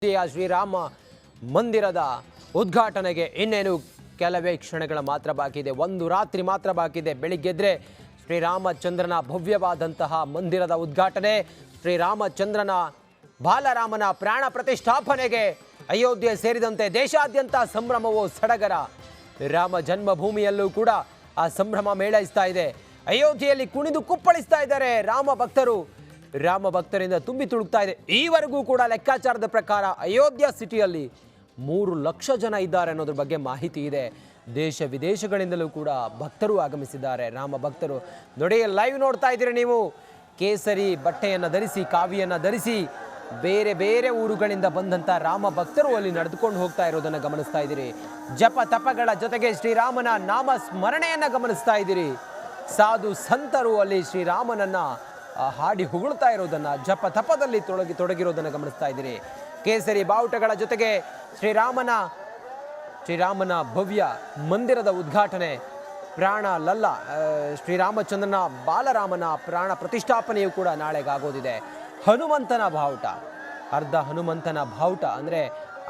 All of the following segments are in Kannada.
ಶ್ರೀರಾಮ ಮಂದಿರದ ಉದ್ಘಾಟನೆಗೆ ಇನ್ನೇನು ಕೆಲವೇ ಕ್ಷಣಗಳ ಮಾತ್ರ ಬಾಕಿ ಇದೆ. ಒಂದು ರಾತ್ರಿ ಮಾತ್ರ ಬಾಕಿ ಇದೆ. ಬೆಳಿಗ್ಗೆದ್ರೆ ಶ್ರೀರಾಮಚಂದ್ರನ ಭವ್ಯವಾದಂತಹ ಮಂದಿರದ ಉದ್ಘಾಟನೆ, ಶ್ರೀರಾಮಚಂದ್ರನ ಬಾಲರಾಮನ ಪ್ರಾಣ ಪ್ರತಿಷ್ಠಾಪನೆಗೆ ಅಯೋಧ್ಯೆ ಸೇರಿದಂತೆ ದೇಶಾದ್ಯಂತ ಸಂಭ್ರಮವೋ ಸಡಗರ. ರಾಮ ಜನ್ಮಭೂಮಿಯಲ್ಲೂ ಕೂಡ ಆ ಸಂಭ್ರಮ ಮೇಳೈಸ್ತಾ ಇದೆ. ಅಯೋಧ್ಯೆಯಲ್ಲಿ ಕುಣಿದು ಕುಪ್ಪಳಿಸ್ತಾ ಇದ್ದಾರೆ ರಾಮ ಭಕ್ತರಿಂದ ತುಂಬಿ ತುಳುಕ್ತಾ ಇದೆ. ಈವರೆಗೂ ಕೂಡ ಲೆಕ್ಕಾಚಾರದ ಪ್ರಕಾರ ಅಯೋಧ್ಯ ಸಿಟಿಯಲ್ಲಿ 3 ಲಕ್ಷ ಜನ ಇದ್ದಾರೆ ಅನ್ನೋದ್ರ ಬಗ್ಗೆ ಮಾಹಿತಿ ಇದೆ. ದೇಶ ವಿದೇಶಗಳಿಂದಲೂ ಕೂಡ ಭಕ್ತರು ಆಗಮಿಸಿದ್ದಾರೆ. ರಾಮ ಭಕ್ತರು ನೋಡಿ, ಲೈವ್ ನೋಡ್ತಾ ಇದ್ದೀರಿ ನೀವು. ಕೇಸರಿ ಬಟ್ಟೆಯನ್ನು ಧರಿಸಿ, ಕಾವಿಯನ್ನು ಧರಿಸಿ ಬೇರೆ ಬೇರೆ ಊರುಗಳಿಂದ ಬಂದಂಥ ರಾಮ ಭಕ್ತರು ಅಲ್ಲಿ ನಡೆದುಕೊಂಡು ಹೋಗ್ತಾ ಇರೋದನ್ನು ಗಮನಿಸ್ತಾ ಇದ್ದೀರಿ. ಜಪ ತಪಗಳ ಜೊತೆಗೆ ಶ್ರೀರಾಮನ ನಾಮ ಸ್ಮರಣೆಯನ್ನು ಗಮನಿಸ್ತಾ ಇದ್ದೀರಿ. ಸಾಧು ಸಂತರು ಅಲ್ಲಿ ಶ್ರೀರಾಮನನ್ನ ಹಾಡಿ ಹೊಗಳ್ತಾ ಇರೋದನ್ನು, ಜಪ ತಪದಲ್ಲಿ ತೊಡಗಿರೋದನ್ನು ಗಮನಿಸ್ತಾ ಇದ್ದೀರಿ. ಕೇಸರಿ ಬಾವುಟಗಳ ಜೊತೆಗೆ ಶ್ರೀರಾಮನ ಭವ್ಯ ಮಂದಿರದ ಉದ್ಘಾಟನೆ, ಶ್ರೀರಾಮಚಂದ್ರನ ಬಾಲರಾಮನ ಪ್ರಾಣ ಪ್ರತಿಷ್ಠಾಪನೆಯೂ ಕೂಡ ನಾಳೆಗಾಗೋದಿದೆ. ಹನುಮಂತನ ಬಾವುಟ, ಹನುಮಂತನ ಬಾವುಟ ಅಂದರೆ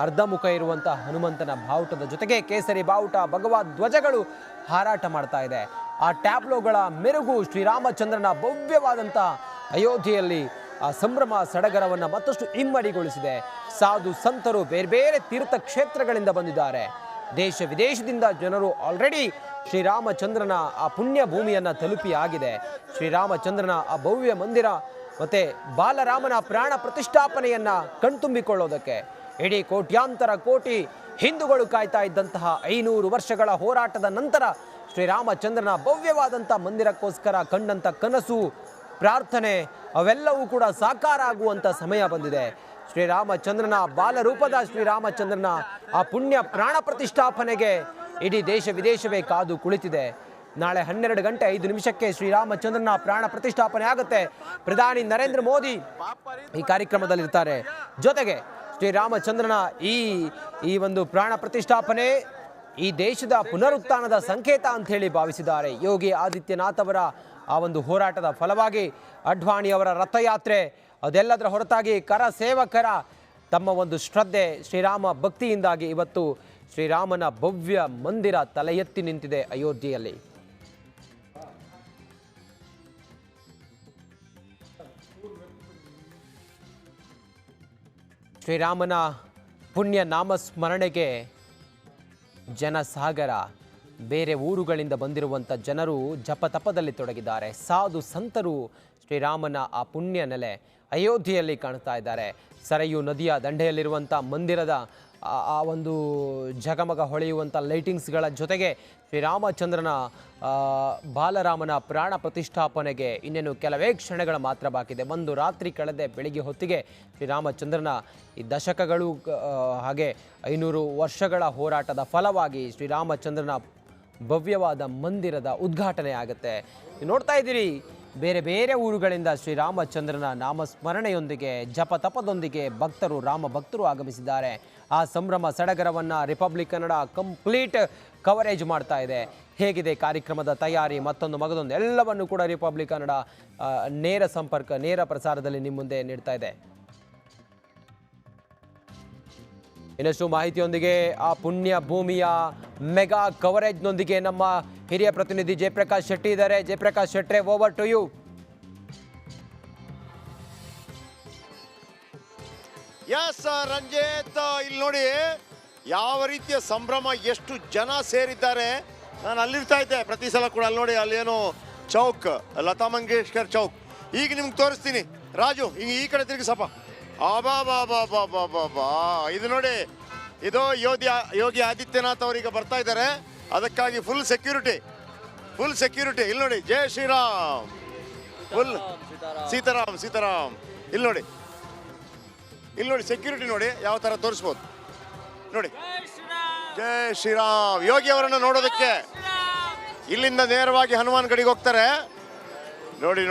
ಅರ್ಧ ಮುಖ ಇರುವಂಥ ಹನುಮಂತನ ಬಾವುಟದ ಜೊತೆಗೆ ಕೇಸರಿ ಬಾವುಟ, ಭಗವದ್ ಧ್ವಜಗಳು ಹಾರಾಟ ಮಾಡ್ತಾ ಇದೆ. ಆ ಟ್ಯಾಬ್ಲೋಗಳ ಮೆರುಗು ಶ್ರೀರಾಮಚಂದ್ರನ ಭವ್ಯವಾದಂಥ ಅಯೋಧ್ಯೆಯಲ್ಲಿ ಆ ಸಂಭ್ರಮ ಸಡಗರವನ್ನು ಮತ್ತಷ್ಟು ಇಮ್ಮಡಿಗೊಳಿಸಿದೆ. ಸಾಧು ಸಂತರು ಬೇರೆ ಬೇರೆ ತೀರ್ಥ ಕ್ಷೇತ್ರಗಳಿಂದ ಬಂದಿದ್ದಾರೆ. ದೇಶ ವಿದೇಶದಿಂದ ಜನರು ಆಲ್ರೆಡಿ ಶ್ರೀರಾಮಚಂದ್ರನ ಆ ಪುಣ್ಯ ಭೂಮಿಯನ್ನು ತಲುಪಿ ಆಗಿದೆ. ಶ್ರೀರಾಮಚಂದ್ರನ ಆ ಭವ್ಯ ಮಂದಿರ ಮತ್ತು ಬಾಲರಾಮನ ಪ್ರಾಣ ಪ್ರತಿಷ್ಠಾಪನೆಯನ್ನು ಕಣ್ತುಂಬಿಕೊಳ್ಳೋದಕ್ಕೆ ಇಡೀ ಕೋಟ್ಯಾಂತರ ಕೋಟಿ ಹಿಂದೂಗಳು ಕಾಯ್ತಾ ಇದ್ದಂತಹ 500 ವರ್ಷಗಳ ಹೋರಾಟದ ನಂತರ ಶ್ರೀರಾಮಚಂದ್ರನ ಭವ್ಯವಾದಂಥ ಮಂದಿರಕ್ಕೋಸ್ಕರ ಕಂಡಂಥ ಕನಸು, ಪ್ರಾರ್ಥನೆ ಅವೆಲ್ಲವೂ ಕೂಡ ಸಾಕಾರ ಆಗುವಂಥ ಸಮಯ ಬಂದಿದೆ. ಶ್ರೀರಾಮಚಂದ್ರನ ಬಾಲರೂಪದ ಶ್ರೀರಾಮಚಂದ್ರನ ಆ ಪುಣ್ಯ ಪ್ರಾಣ ಪ್ರತಿಷ್ಠಾಪನೆಗೆ ಇಡೀ ದೇಶ ವಿದೇಶವೇ ಕಾದು ಕುಳಿತಿದೆ. ನಾಳೆ 12:05 ಶ್ರೀರಾಮಚಂದ್ರನ ಪ್ರಾಣ ಪ್ರತಿಷ್ಠಾಪನೆ ಆಗುತ್ತೆ. ಪ್ರಧಾನಿ ನರೇಂದ್ರ ಮೋದಿ ಈ ಕಾರ್ಯಕ್ರಮದಲ್ಲಿರ್ತಾರೆ. ಜೊತೆಗೆ ಶ್ರೀರಾಮಚಂದ್ರನ ಈ ಒಂದು ಪ್ರಾಣ ಪ್ರತಿಷ್ಠಾಪನೆ ಈ ದೇಶದ ಪುನರುತ್ಥಾನದ ಸಂಕೇತ ಅಂತ ಹೇಳಿ ಭಾವಿಸಿದ್ದಾರೆ. ಯೋಗಿ ಆದಿತ್ಯನಾಥ್ ಅವರ ಆ ಒಂದು ಹೋರಾಟದ ಫಲವಾಗಿ ಅಡ್ವಾಣಿಯವರ ರಥಯಾತ್ರೆ, ಅದೆಲ್ಲದರ ಹೊರತಾಗಿ ಕರ ಸೇವಕರ ತಮ್ಮ ಒಂದು ಶ್ರದ್ಧೆ, ಶ್ರೀರಾಮ ಭಕ್ತಿಯಿಂದಾಗಿ ಇವತ್ತು ಶ್ರೀರಾಮನ ಭವ್ಯ ಮಂದಿರ ತಲೆ ಎತ್ತಿ ನಿಂತಿದೆ ಅಯೋಧ್ಯೆಯಲ್ಲಿ. ಶ್ರೀರಾಮನ ಪುಣ್ಯ ನಾಮಸ್ಮರಣೆಗೆ ಜನಸಾಗರ, ಬೇರೆ ಊರುಗಳಿಂದ ಬಂದಿರುವಂಥ ಜನರು ಜಪತಪದಲ್ಲಿ ತೊಡಗಿದ್ದಾರೆ. ಸಾಧು ಸಂತರು ಶ್ರೀರಾಮನ ಆ ಪುಣ್ಯ ನೆಲೆ ಅಯೋಧ್ಯೆಯಲ್ಲಿ ಕಾಣ್ತಾ ಇದ್ದಾರೆ. ಸರಯೂ ನದಿಯ ದಂಡೆಯಲ್ಲಿರುವಂಥ ಮಂದಿರದ ಆ ಒಂದು ಝಗಮಗ ಹೊಳೆಯುವಂಥ ಲೈಟಿಂಗ್ಸ್ಗಳ ಜೊತೆಗೆ ಶ್ರೀರಾಮಚಂದ್ರನ ಬಾಲರಾಮನ ಪ್ರಾಣ ಪ್ರತಿಷ್ಠಾಪನೆಗೆ ಇನ್ನೇನು ಕೆಲವೇ ಕ್ಷಣಗಳ ಮಾತ್ರ ಬಾಕಿದೆ. ಒಂದು ರಾತ್ರಿ ಕಳೆದೆ ಬೆಳಿಗ್ಗೆ ಹೊತ್ತಿಗೆ ಶ್ರೀರಾಮಚಂದ್ರನ ಈ ದಶಕಗಳು ಹಾಗೆ 500 ವರ್ಷಗಳ ಹೋರಾಟದ ಫಲವಾಗಿ ಶ್ರೀರಾಮಚಂದ್ರನ ಭವ್ಯವಾದ ಮಂದಿರದ ಉದ್ಘಾಟನೆ ಆಗುತ್ತೆ. ನೋಡ್ತಾ ಇದ್ದೀರಿ, ಬೇರೆ ಬೇರೆ ಊರುಗಳಿಂದ ಶ್ರೀರಾಮಚಂದ್ರನ ನಾಮಸ್ಮರಣೆಯೊಂದಿಗೆ ಜಪತಪದೊಂದಿಗೆ ರಾಮ ಭಕ್ತರು ಆಗಮಿಸಿದ್ದಾರೆ. ಆ ಸಂಭ್ರಮ ಸಡಗರವನ್ನು ರಿಪಬ್ಲಿಕ್ ಕನ್ನಡ ಕಂಪ್ಲೀಟ್ ಕವರೇಜ್ ಮಾಡ್ತಾ ಇದೆ. ಹೇಗಿದೆ ಕಾರ್ಯಕ್ರಮದ ತಯಾರಿ, ಮಗದೊಂದು ಎಲ್ಲವನ್ನು ಕೂಡ ರಿಪಬ್ಲಿಕ್ ಕನ್ನಡ ನೇರ ಸಂಪರ್ಕ, ನೇರ ಪ್ರಸಾರದಲ್ಲಿ ನಿಮ್ಮ ಮುಂದೆ ನೀಡ್ತಾ ಇದೆ. ಇನ್ನಷ್ಟು ಮಾಹಿತಿಯೊಂದಿಗೆ ಆ ಪುಣ್ಯ ಭೂಮಿಯ ಮೆಗಾ ಕವರೇಜ್ನೊಂದಿಗೆ ನಮ್ಮ ಹಿರಿಯ ಪ್ರತಿನಿಧಿ ಜಯಪ್ರಕಾಶ್ ಶೆಟ್ಟಿ ಇದ್ದಾರೆ. ಜಯಪ್ರಕಾಶ್ ಶೆಟ್ರೆ, over to you. S Ranjith, ಇಲ್ಲಿ ನೋಡಿ ಯಾವ ರೀತಿಯ ಸಂಭ್ರಮ, ಎಷ್ಟು ಜನ ಸೇರಿದ್ದಾರೆ. ನಾನು ಅಲ್ಲಿರ್ತಾ ಇದ್ದೆ ಪ್ರತಿ ಸಲ ಕೂಡ. ಅಲ್ಲಿ ನೋಡಿ, ಅಲ್ಲೇನು ಚೌಕ್, ಲತಾ ಮಂಗೇಶ್ಕರ್ ಚೌಕ್. ಈಗ ನಿಮ್ಗೆ ತೋರಿಸ್ತೀನಿ. ರಾಜು, ಹಿಂಗೆ ಈ ಕಡೆ ತಿರುಗಿ ಸ್ವಲ್ಪ. ಬಾ ಇದು ನೋಡಿ, ಇದು ಯೋಗಿ ಆದಿತ್ಯನಾಥ್ ಅವರಿಗೆ ಬರ್ತಾ ಇದ್ದಾರೆ. ಅದಕ್ಕಾಗಿ ಫುಲ್ ಸೆಕ್ಯೂರಿಟಿ. ಇಲ್ಲಿ ನೋಡಿ, ಜೈ ಶ್ರೀರಾಮ್, ಫುಲ್ ಸೀತಾರಾಮ್. ಇಲ್ಲಿ ನೋಡಿ ಸೆಕ್ಯೂರಿಟಿ ನೋಡಿ ಯಾವ ತರ ತೋರಿಸ್ಬೋದು ನೋಡಿ. ಜೈ ಶ್ರೀರಾಮ್. ಯೋಗಿ ಅವರನ್ನ ನೋಡೋದಕ್ಕೆ ಇಲ್ಲಿಂದ ನೇರವಾಗಿ ಹನುಮಾನ್ ಗಡಿಗೆ ಹೋಗ್ತಾರೆ. ನೋಡಿ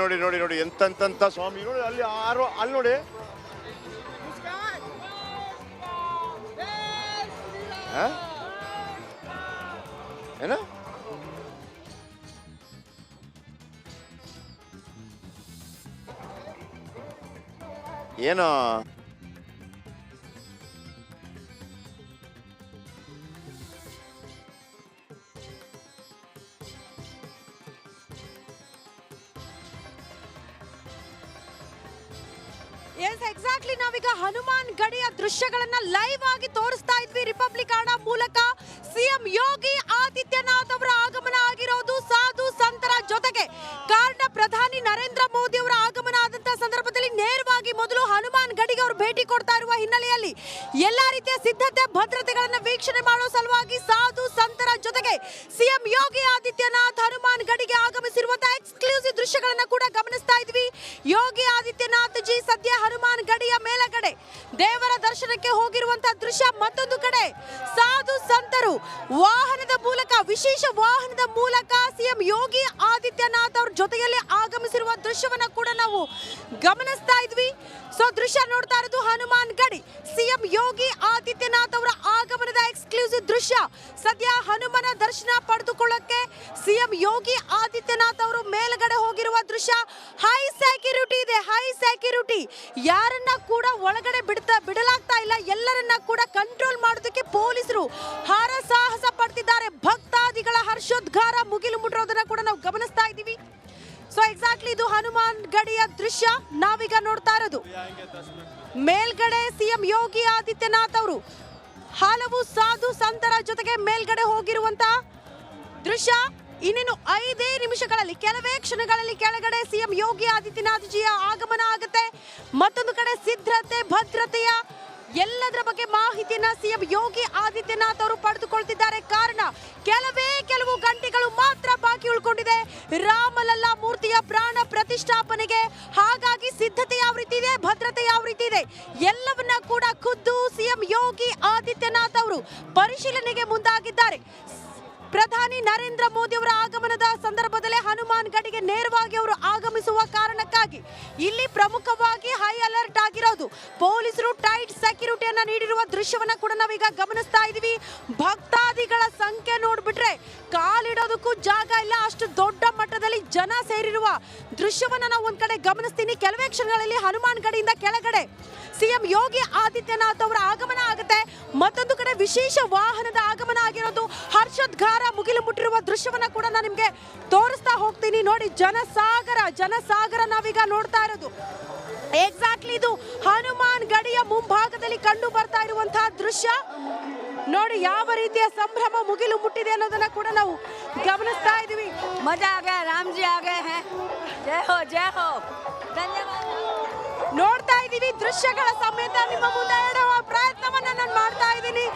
ಎಂತ ಸ್ವಾಮಿ ನೋಡಿ. ಅಲ್ಲಿ ನೋಡಿ, ಏನ ಏನೋ ಎಸ್ ಎಕ್ಸಾಕ್ಟ್ಲಿ ನಾವೀಗ ಹನುಮಾನ್ ಗಡಿಯ ದೃಶ್ಯಗಳನ್ನ ಲೈವ್ ಆಗಿ ತೋರಿಸ್ತಾ ಇದ್ವಿ ರಿಪಬ್ಲಿಕ್ ಹಣ ಮೂಲಕ. ಸಿಎಂ ಯೋಗಿ ಆದಿತ್ಯನಾಥ್ ಅವರ ಆಗಮನ ಆಗಿರೋದು ಸಾಧು ಸಂತರ ಜೊತೆಗೆ. ಕಾರಣ ಪ್ರಧಾನಿ ನರೇಂದ್ರ ಮೋದಿ ಅವರ ಆಗಮನ ಆದಂತಹ ಸಂದರ್ಭದಲ್ಲಿ ನೇರವಾಗಿ ಮೊದಲು ಹನುಮಾನ್ ಗಡಿಗೆ ಅವರು ಭೇಟಿ ಕೊಡ್ತಾ ಇರುವ ಹಿನ್ನೆಲೆಯಲ್ಲಿ ಎಲ್ಲಾ ರೀತಿಯ ಸಿದ್ಧತೆ ಭದ್ರತೆಗಳನ್ನ ವೀಕ್ಷಣೆ ಮಾಡುವ ಸಲುವಾಗಿ ಸಾಧು ಸಂತರ ಜೊತೆಗೆ ಸಿಎಂ ಯೋಗಿ ಆದಿತ್ಯನಾಥ್ ಹನುಮಾನ್ ಗಡಿಗೆ ಆಗಮಿಸಿರುವಂತಹ ಎಕ್ಸ್ಕ್ಲೂಸಿವ್ ದೃಶ್ಯಗಳನ್ನ ಕೂಡ ಗಮನಿಸ್ತಾ ಇದ್ವಿ. ಯೋಗಿ ಆದಿತ್ಯನಾಥ್ ಜಿ ಸದ್ಯ ಹನುಮಾನ್ ಗಡಿಯ ಮೇಲಗಡೆ ದೇವರ ದರ್ಶನಕ್ಕೆ ಹೋಗಿರುವಂತಹ ದೃಶ್ಯ. ಮತ್ತೊಂದು ಕಡೆ ಸಾಧು ಸಂತರು ವಾಹನದ ಮೂಲಕ, ವಿಶೇಷ ವಾಹನದ ಮೂಲಕ ಸಿಎಂ ಯೋಗಿ ಆದಿತ್ಯನಾಥ್ ಅವ್ರ ಜೊತೆಯಲ್ಲಿ ಆಗಮಿಸಿರುವ ದೃಶ್ಯವನ್ನ ಕೂಡ ನಾವು ಗಮನಿಸ್ತಾ ಇದ್ವಿ. ಸೊ ದೃಶ್ಯ ನೋಡ್ತಾ ಇರೋದು ಹನುಮಾನ್ ಗಡಿ, ಸಿಎಂ ಯೋಗಿ ಆದಿತ್ಯನಾಥ್ ಅವರ ಆಗಮನದ ಎಕ್ಸ್ಕ್ಲೂಸಿವ್ ದೃಶ್ಯ. ಸದ್ಯ ಹನುಮನ ದರ್ಶನ ಪಡೆದುಕೊಳ್ಳಕ್ಕೆ ಸಿಎಂ ಯೋಗಿ ಆದಿತ್ಯನಾಥ್ ಅವರು ಮೇಲ್ಗಡೆ ಹೋಗಿರುವ ದೃಶ್ಯ. ಹೈ ಸೆಕ್ಯೂರಿಟಿ ಇದೆ, ಹೈ ಸೆಕ್ಯೂರಿಟಿ. ಯಾರನ್ನ ಕೂಡ ಒಳಗಡೆ ಬಿಡಲಾಗ್ತಾ ಇಲ್ಲ. ಎಲ್ಲರನ್ನ ಕೂಡ ಕಂಟ್ರೋಲ್ ಮಾಡೋದಕ್ಕೆ ಪೊಲೀಸರು ಹರಸಾಹಸ ಪಡ್ತಿದ್ದಾರೆ. ಭಕ್ತಾದಿಗಳ ಹರ್ಷೋದ್ಗಾರ ಮುಗಿಲು ಮುಟ್ಟಿರೋದನ್ನ ಕೂಡ ನಾವು ಗಮನಿಸ್ತಾ ಇದ್ದೀವಿ. ಸೊ ಎಕ್ಸಾಕ್ಟ್ಲಿ ಇದು ಹನುಮಾನ್ ಗಡಿಯ ದೃಶ್ಯ ನಾವೀಗ ನೋಡ್ತಾ ಇರೋದು. ಮೇಲ್ಗಡೆ ಸಿಎಂ ಯೋಗಿ ಆದಿತ್ಯನಾಥ್ ಅವರು ಹಲವು ಸಾಧು ಸಂತರ ಜೊತೆಗೆ ಮೇಲ್ಗಡೆ ಹೋಗಿರುವಂತಹ ದೃಶ್ಯ. ಇನ್ನೇನು 5 ನಿಮಿಷಗಳಲ್ಲಿ, ಕೆಲವೇ ಕ್ಷಣಗಳಲ್ಲಿ ಕೆಳಗಡೆ ಸಿಎಂ ಯೋಗಿ ಆದಿತ್ಯನಾಥ್ ಜಿಯ ಆಗಮನ ಆಗುತ್ತೆ. ಮತ್ತೊಂದು ಕಡೆ ಸಿದ್ಧತೆ ಭದ್ರತೆಯ ಎಲ್ಲದರ ಬಗ್ಗೆ ಮಾಹಿತಿಯನ್ನ ಸಿಎಂ ಯೋಗಿ ಆದಿತ್ಯನಾಥ್ ಅವರು ಪಡೆದುಕೊಳ್ತಿದ್ದಾರೆ. ಕಾರಣ ಕೆಲವು ಗಂಟೆಗಳು ಮಾತ್ರ ಬಾಕಿ ಉಳ್ಕೊಂಡಿದೆ ರಾಮಲಲ್ಲಾ ಮೂರ್ತಿಯ ಪ್ರಾಣ ಪ್ರತಿಷ್ಠಾಪನೆಗೆ. ಹಾಗಾಗಿ ಸಿದ್ಧತೆ ಯಾವ ರೀತಿ ಇದೆ, ಭದ್ರತೆ ಯಾವ ರೀತಿ ಇದೆ, ಎಲ್ಲವನ್ನ ಕೂಡ ಖುದ್ದು ಸಿಎಂ ಯೋಗಿ ಆದಿತ್ಯನಾಥ್ ಅವರು ಪರಿಶೀಲನೆಗೆ ಮುಂದಾಗಿದ್ದಾರೆ. ಪ್ರಧಾನಿ ನರೇಂದ್ರ ಮೋದಿ ಅವರ ಆಗಮನದ ಸಂದರ್ಭದಲ್ಲೇ ಹನುಮಾನ್ ಗಡಿಗೆ ನೇರವಾಗಿ ಅವರು ಆಗಮಿಸುವ ಕಾರಣಕ್ಕಾಗಿ ಇಲ್ಲಿ ಪ್ರಮುಖವಾಗಿ ಹೈ ಅಲರ್ಟ್ ಆಗಿರೋದು. ಪೊಲೀಸರು ಟೈಟ್ ಸೆಕ್ಯೂರಿಟಿಯನ್ನ ನೀಡಿರುವ ದೃಶ್ಯವನ್ನ ಕೂಡ ನಾವೀಗ ಗಮನಿಸ್ತಾ ಇದೀವಿ. ಭಕ್ತಾದಿಗಳ ಸಂಖ್ಯೆ ನೋಡ್ಬಿಟ್ರೆ ಕಾಲಿಡೋದಕ್ಕೂ ಜಾಗ ಇಲ್ಲ, ಅಷ್ಟು ದೊಡ್ಡ ಮಟ್ಟದಲ್ಲಿ ಜನ ಸೇರಿರುವ ದೃಶ್ಯವನ್ನ ನಾವು ಒಂದ್ ಕಡೆ ಗಮನಿಸ್ತೀನಿ. ಕೆಲವೇ ಕ್ಷಣಗಳಲ್ಲಿ ಹನುಮಾನ್ ಗಡಿಯಿಂದ ಕೆಳಗಡೆ ಸಿಎಂ ಯೋಗಿ ಆದಿತ್ಯನಾಥ್ ಅವರ ಆಗಮನ ಆಗುತ್ತೆ. ಮತ್ತೊಂದು ಕಡೆ ವಿಶೇಷ ವಾಹನದ ಆಗಮನ ಆಗಿರೋದು. ಹರ್ಷೋದ್ಗಾರ ಮುಗಿಲು ಮುಟ್ಟಿರುವ ದೃಶ್ಯವನ್ನ ಕೂಡ ನಾನು ನಿಮ್ಗೆ ತೋರಿಸ್ತಾ ಹೋಗ್ತೀನಿ. ನೋಡಿ, ಜನಸಾಗರ ನಾವೀಗ ನೋಡ್ತಾ ಇರೋದು. ಎಕ್ಸಾಕ್ಟ್ಲಿ ಇದು ಹನುಮಾನ್ ಗಡಿಯ ಮುಂಭಾಗದಲ್ಲಿ ಕಂಡು ಬರ್ತಾ ಇರುವಂತಹ ದೃಶ್ಯ. ನೋಡಿ ಯಾವ ರೀತಿಯ ಸಂಭ್ರಮ ಮುಗಿಲು ಮುಟ್ಟಿದೆ ಅನ್ನೋದನ್ನ ಕೂಡ ನಾವು ಗಮನಿಸ್ತಾ ಇದೀವಿ. ಮಜಾ ಆ ಗಯಾ, ರಾಮ್ ಜಿ ಆ ಗಯೇ ಹೈ. ಜೈ ಹೋ, ಜೈ ಹೋ, ಧನ್ಯವಾದ. ನೋಡ್ತಾ ಇದೀವಿ ದೃಶ್ಯಗಳ ಸಮೇತ ನಿಮ್ಮ ಮುಂದೆ ಇಡುವ ಪ್ರಯತ್ನವನ್ನ ನಾನು ಮಾಡ್ತಾ ಇದ್ದೀನಿ.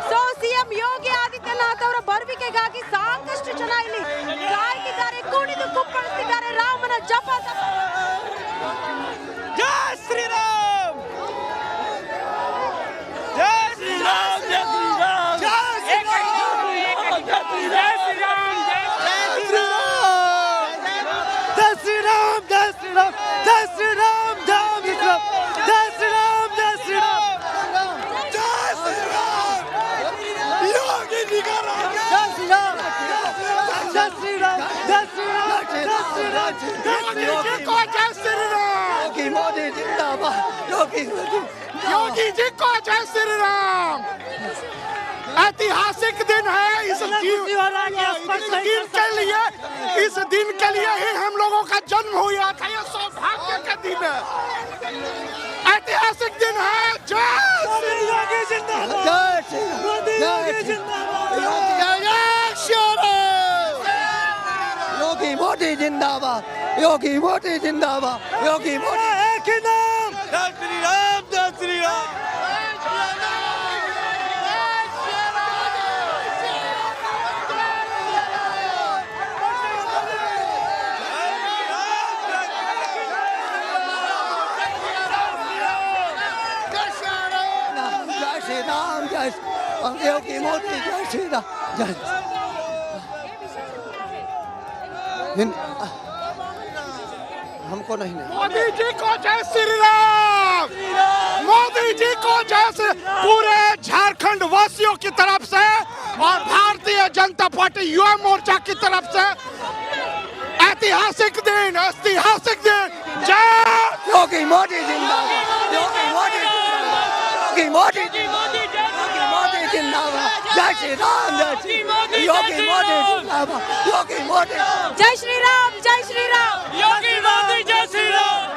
ಸೊ ಸಿಎಂ ಯೋಗಿ ಆದಿತ್ಯನಾಥ್ ಅವರ ಬರುವಿಕೆಗಾಗಿ ಸಾಕಷ್ಟು ಜನ ಇಲ್ಲಿ ಕಾಯ್ತಿದ್ದಾರೆ, ಕುಣಿದು ಕುಪ್ಪಳಿಸಿದ್ದಾರೆ. ರಾಮನ ಜಪ ಜೈ ಶ್ರೀರಾಮ್, ಜೈ ಶ್ರೀರಾಮ್, ಜೈ ಶ್ರೀರಾಮ್, ಜೈ ಶ್ರೀರಾಮ್, ಜೈ ಶ್ರೀರಾಮ್, ಜೈ ಶ್ರೀರಾಮ್, ಜೈ ಶ್ರೀರಾಮ್, ಜೈ ಶ್ರೀರಾಮ್, ಜೈ ಶ್ರೀರಾಮ್, ಜೈ ಶ್ರೀರಾಮ್, ಜೈ ಶ್ರೀರಾಮ್, ಜೈ ಶ್ರೀರಾಮ್, ಯೋಗಿ ನಿಗರ, ಜೈ ಶ್ರೀರಾಮ್, ಜೈ ಶ್ರೀರಾಮ್, ಜೈ ಶ್ರೀರಾಮ್, ಜೈ ಶ್ರೀರಾಮ್, ಯೋಗಿ जी को जय श्री राम, योगी मोदी जिंदाबाद, योगी जी को जय श्री राम। ऐतिहासिक दिन है, इस दिन के लिए ही हम लोगों का जन्म हुआ था। ये सौभाग्य का दिन है, ऐतिहासिक दिन है। जय श्री योगी जिंदाबाद, जय श्री योगी जिंदाबाद, जय श्री योगी मोदी जिंदाबाद, योगी मोदी जिंदाबाद, योगी मोदी एक ही नाम, जय श्री राम, जय श्री राम। योगी मोदी जय श्री राम, जय हमको नहीं। मोदी जी को जय श्री राम, मोदी जी को जय श्री, पूरे झारखंड वासियों की तरफ से और भारतीय जनता पार्टी युवा मोर्चा की तरफ से ऐतिहासिक दिन, जय योगी मोदी जिंदाबाद, योगी मोदी जिंदाबाद, योगी मोदी जिंदाबाद, जय श्री राम, जय श्री योगी मोदी जिंदाबाद, योगी मोदी, जय श्री राम, जय श्री राम, योगी मोदी, जय श्री राम।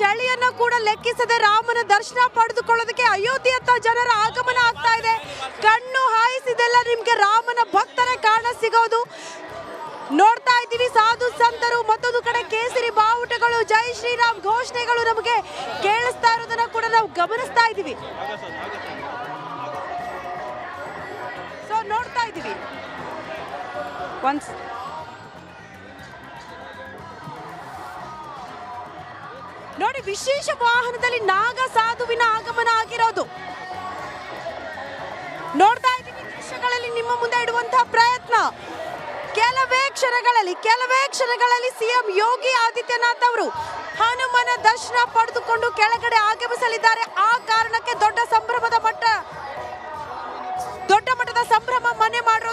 ಚಳಿಯನ್ನ ಕೂಡ ಲೆಕ್ಕಿಸದೆ ರಾಮನ ದರ್ಶನ ಪಡೆದುಕೊಳ್ಳೋದಕ್ಕೆ ಅಯೋಧ್ಯೆಯತ್ತ ಜನರ ಆಗಮನ ಆಗ್ತಾ ಇದೆ. ಕಣ್ಣು ಹಾಯಿಸಿದೆಲ್ಲ ನಿಮ್ಗೆ ರಾಮನ ಭಕ್ತರ ಕಾಣ ಸಿಗೋದು ನೋಡ್ತಾ ಇದ್ದೀವಿ. ಸಾಧು ಸಂತರು, ಮತ್ತೊಂದು ಕಡೆ ಕೇಸರಿ ಬಾವುಟಗಳು, ಜೈ ಶ್ರೀರಾಮ್ ಘೋಷಣೆಗಳು ನಮಗೆ ಕೇಳಿಸ್ತಾ ಇರೋದನ್ನ ಕೂಡ ನಾವು ಗಮನಿಸ್ತಾ ಇದ್ದೀವಿ. ಸೊ ನೋಡ್ತಾ ಇದ್ದೀವಿ ನೋಡಿ, ವಿಶೇಷ ವಾಹನದಲ್ಲಿ ನಾಗ ಸಾಧುವಿನ ಆಗಮನ ಆಗಿರೋದು ನೋಡ್ತಾ ಇದ್ದೀವಿ. ದೃಶ್ಯಗಳಲ್ಲಿ ನಿಮ್ಮ ಮುಂದೆ ಇಡುವಂತಹ ಪ್ರಯತ್ನ. ಕೆಲವೇ ಕ್ಷಣಗಳಲ್ಲಿ ಸಿಎಂ ಯೋಗಿ ಆದಿತ್ಯನಾಥ್ ಅವರು ಹನುಮನ ದರ್ಶನ ಪಡೆದುಕೊಂಡು ಕೆಳಗಡೆ ಆಗಮಿಸಲಿದ್ದಾರೆ. ಆ ಕಾರಣಕ್ಕೆ ದೊಡ್ಡ ಮಟ್ಟದ ಸಂಭ್ರಮ ಮನೆ ಮಾಡಿರೋ